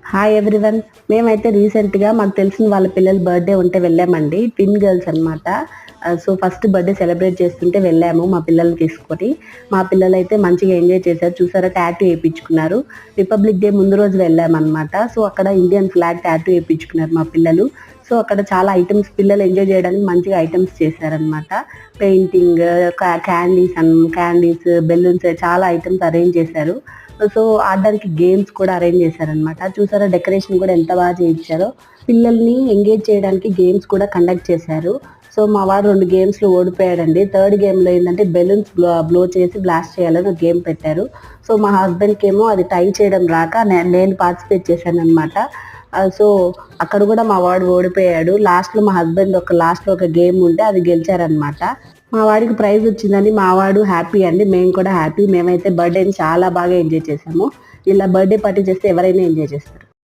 Hi everyone. మేమైతే రీసెంట్‌గా మాకు తెలిసిన వాళ్ళ పిల్లల బర్త్‌డే ఉంటే వెళ్ళామండి. ట్విన్ గర్ల్స్ అనమాట. సో, ఫస్ట్ బర్త్‌డే సెలబ్రేట్ చేస్తుంటే వెళ్ళాము మా పిల్లల్ని తీసుకొని. మా పిల్లలైతే మంచిగా ఎంజాయ్ చేశారు. చూసారా, టాటూ ఏపిచ్చుకున్నారు. రిపబ్లిక్ డే ముందు రోజు వెళ్ళామనమాట. సో, అక్కడ ఇండియన్ ఫ్లాగ్ టాటూ ఏపిచ్చుకున్నారు మా పిల్లలు. సో, అక్కడ చాలా ఐటెమ్స్ పిల్లలు ఎంజాయ్ చేయడానికి మంచిగా ఐటెమ్స్ చేశారనమాట. పెయింటింగ్, క్యాండీస్, బెలూన్స్ చాలా ఐటెమ్స్ అరేంజ్ చేశారు. సో, ఆడడానికి గేమ్స్ కూడా అరేంజ్ చేశారనమాట. చూసారా, డెకరేషన్ కూడా ఎంత బాగా చేయించారో. పిల్లల్ని ఎంగేజ్ చేయడానికి గేమ్స్ కూడా కండక్ట్ చేశారు. సో, మా వాడు 2 గేమ్స్‌లో ఓడిపోయాడండి. థర్డ్ గేమ్‌లో ఏందంటే బెలూన్స్ బ్లో చేసి బ్లాస్ట్ చేయాలని ఒక గేమ్ పెట్టారు. సో, మా హస్బెండ్‌కేమో అది టై చేయడం రాక నేను పార్టిసిపేట్ చేశాననమాట. సో, అక్కడ కూడా మా వాడు ఓడిపోయాడు. లాస్ట్‌లో ఒక గేమ్ ఉంటే అది గెలిచారనమాట. మా వాడికి ప్రైజ్ వచ్చిందని మా వాడు హ్యాపీ అండి. మేము కూడా హ్యాపీ. మేమైతే బర్త్‌డేని చాలా బాగా ఎంజాయ్ చేశాము. ఇలా బర్త్‌డే పార్టీ చేస్తే ఎవరైనా ఎంజాయ్ చేస్తారు.